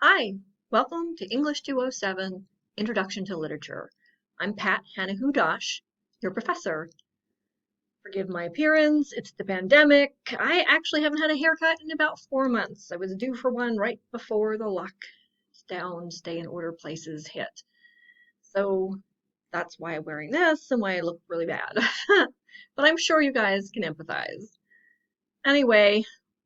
Hi, welcome to English 207, Introduction to Literature. I'm Pat Hanahoe-Dosch, your professor. Forgive my appearance, it's the pandemic. I actually haven't had a haircut in about 4 months. I was due for one right before the lockdown, stay-in-order places hit. So that's why I'm wearing this and why I look really bad. But I'm sure you guys can empathize. Anyway,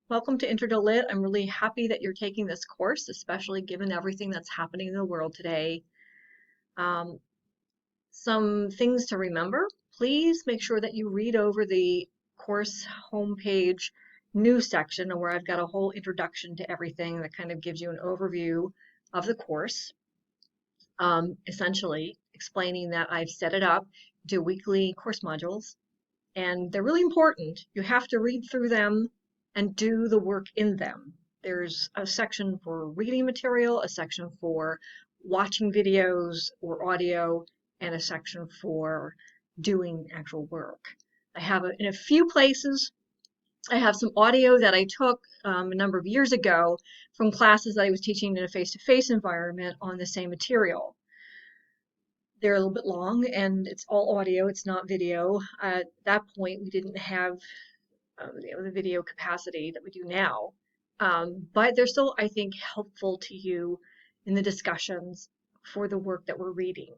welcome to Intro to Lit. I'm really happy that you're taking this course, especially given everything that's happening in the world today. Um, some things to remember. Please make sure that you read over the course homepage news section where I've got a whole introduction to everything that kind of gives you an overview of the course, essentially explaining that I've set it up to weekly course modules, and they're really important. You have to read through them and do the work in them. There's a section for reading material, a section for watching videos or audio, and a section for doing actual work. I have in a few places, I have some audio that I took a number of years ago from classes that I was teaching in a face-to-face environment on the same material. They're a little bit long and it's all audio, it's not video. At that point, we didn't have the video capacity that we do now. But they're still, I think, helpful to you in the discussions for the work that we're reading.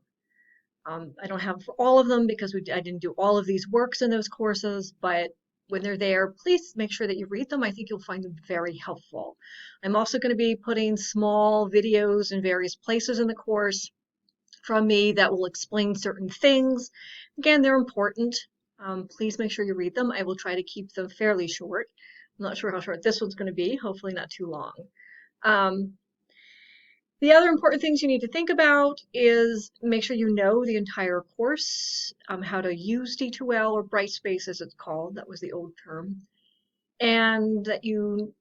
I don't have for all of them because I didn't do all of these works in those courses, but when they're there, please make sure that you read them. I think you'll find them very helpful. I'm also going to be putting small videos in various places in the course from me that will explain certain things. Again, they're important. Please make sure you read them. I will try to keep them fairly short. I'm not sure how short this one's going to be, hopefully not too long. The other important things you need to think about is make sure you know the entire course, how to use D2L or Brightspace as it's called, that was the old term, and that you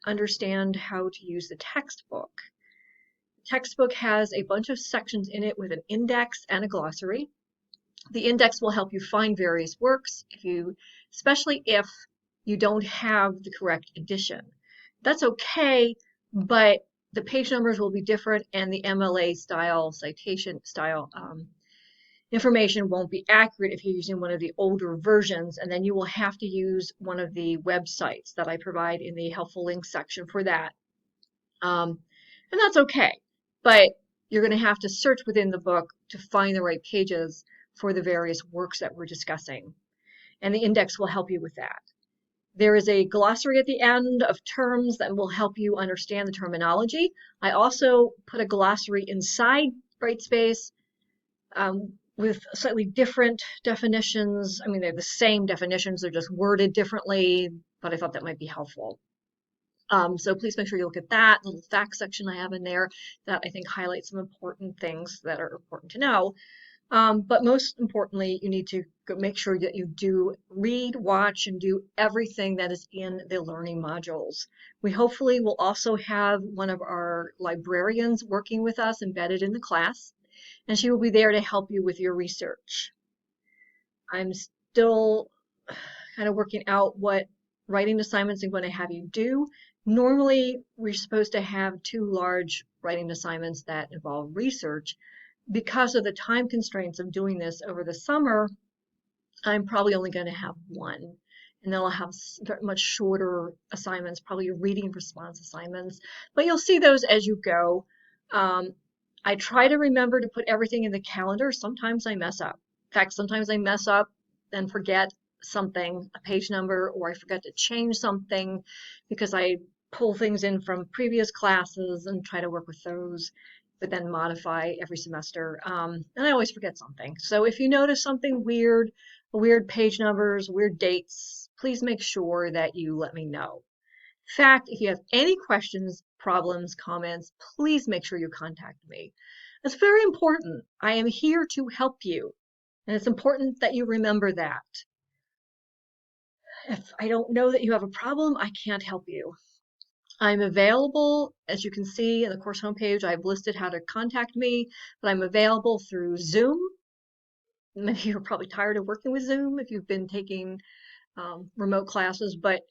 understand how to use the textbook. The textbook has a bunch of sections in it with an index and a glossary. The index will help you find various works, especially if you don't have the correct edition. That's okay, but the page numbers will be different and the MLA style, citation style information won't be accurate if you're using one of the older versions, and then you will have to use one of the websites that I provide in the helpful links section for that. And that's okay, but you're going to have to search within the book to find the right pages for the various works that we're discussing, and the index will help you with that. There is a glossary at the end of terms that will help you understand the terminology. I also put a glossary inside Brightspace with slightly different definitions. I mean, they're the same definitions, they're just worded differently, but I thought that might be helpful. So please make sure you look at that little fact section I have in there that I think highlights some important things that are important to know. But most importantly, you need to make sure that you do read, watch, and do everything that is in the learning modules. We hopefully will also have one of our librarians working with us embedded in the class, and she will be there to help you with your research. I'm still kind of working out what writing assignments I'm going to have you do. Normally, we're supposed to have 2 large writing assignments that involve research. Because of the time constraints of doing this over the summer, I'm probably only going to have 1. And then I'll have much shorter assignments, probably reading response assignments. But you'll see those as you go. I try to remember to put everything in the calendar. Sometimes I mess up. In fact, sometimes I mess up and forget something, a page number, or I forget to change something because I pull things in from previous classes and try to work with those, but then modify every semester. And I always forget something. So if you notice something weird page numbers, weird dates, please make sure that you let me know. In fact, if you have any questions, problems, comments, please make sure you contact me. It's very important. I am here to help you. And it's important that you remember that. If I don't know that you have a problem, I can't help you. I'm available, as you can see in the course homepage, I've listed how to contact me, but I'm available through Zoom. Many of you are probably tired of working with Zoom if you've been taking remote classes, but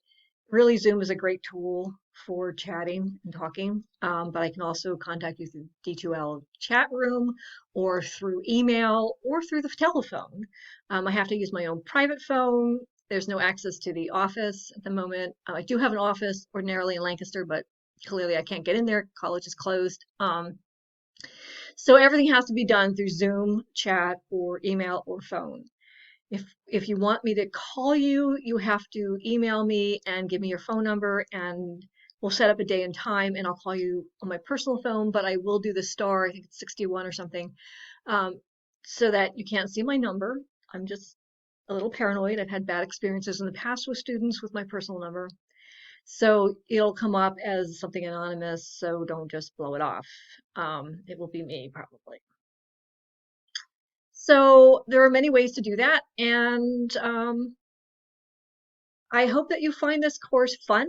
Really, Zoom is a great tool for chatting and talking, but I can also contact you through D2L chat room or through email or through the telephone. I have to use my own private phone. There's no access to the office at the moment. I do have an office ordinarily in Lancaster, but clearly I can't get in there. College is closed. So everything has to be done through Zoom, chat, or email or phone. If you want me to call you, you have to email me and give me your phone number, and we'll set up a day and time, and I'll call you on my personal phone, but I will do the star, I think it's 61 or something, um, so that you can't see my number. I'm just a little paranoid. I've had bad experiences in the past with students with my personal number. So it'll come up as something anonymous, so don't just blow it off. It will be me probably. So there are many ways to do that, and I hope that you find this course fun.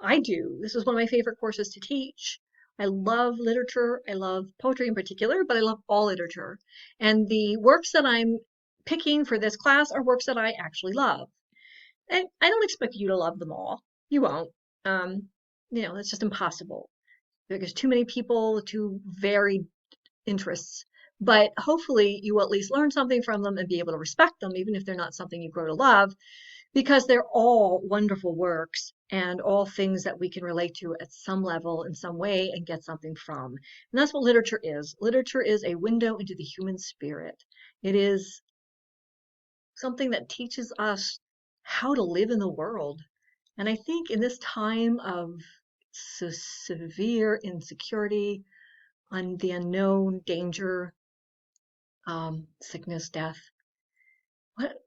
I do. This is one of my favorite courses to teach. I love literature. I love poetry in particular, but I love all literature. And the works that I'm picking for this class are works that I actually love. And I don't expect you to love them all. You won't. Um, it's just impossible. There's too many people, too varied interests. But hopefully you will at least learn something from them and be able to respect them, even if they're not something you grow to love, because they're all wonderful works and all things that we can relate to at some level in some way and get something from. And that's what literature is. Literature is a window into the human spirit. It is something that teaches us how to live in the world. And I think in this time of severe insecurity, on the unknown, danger, sickness, death,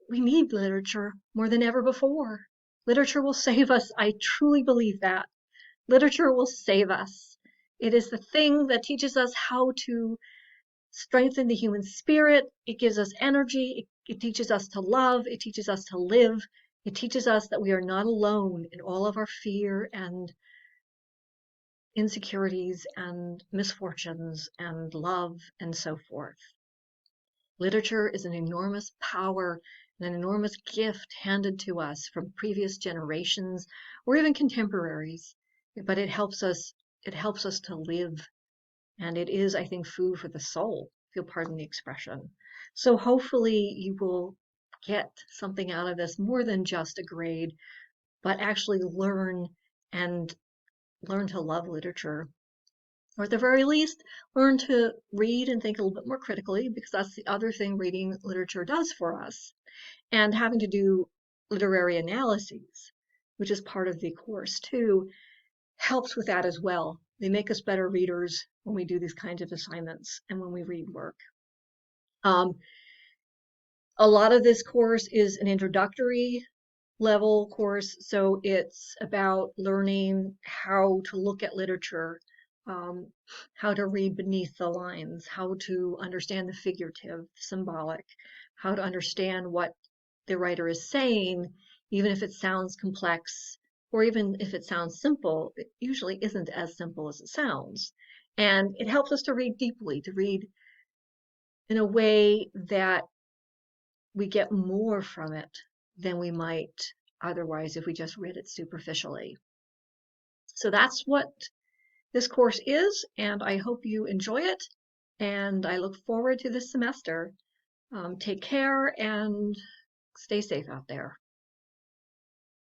we need literature more than ever before. Literature will save us. I truly believe that. Literature will save us. It is the thing that teaches us how to strengthen the human spirit. It gives us energy. It teaches us to love. It teaches us to live. It teaches us that we are not alone in all of our fear and insecurities and misfortunes and love and so forth. Literature is an enormous power and an enormous gift handed to us from previous generations or even contemporaries, but it helps us to live, and it is, I think, food for the soul, if you'll pardon the expression. So hopefully you will get something out of this more than just a grade, but actually and learn to love literature, or at the very least, learn to read and think a little bit more critically, because that's the other thing reading literature does for us. And having to do literary analyses, which is part of the course too, helps with that as well. They make us better readers when we do these kinds of assignments and when we read work. Um, a lot of this course is an introductory level course, so it's about learning how to look at literature, um, how to read beneath the lines, how to understand the figurative, symbolic, how to understand what the writer is saying, even if it sounds complex or even if it sounds simple. It usually isn't as simple as it sounds. And it helps us to read deeply, to read in a way that we get more from it than we might otherwise if we just read it superficially. So that's what this course is, and I hope you enjoy it, and I look forward to this semester. Take care and stay safe out there.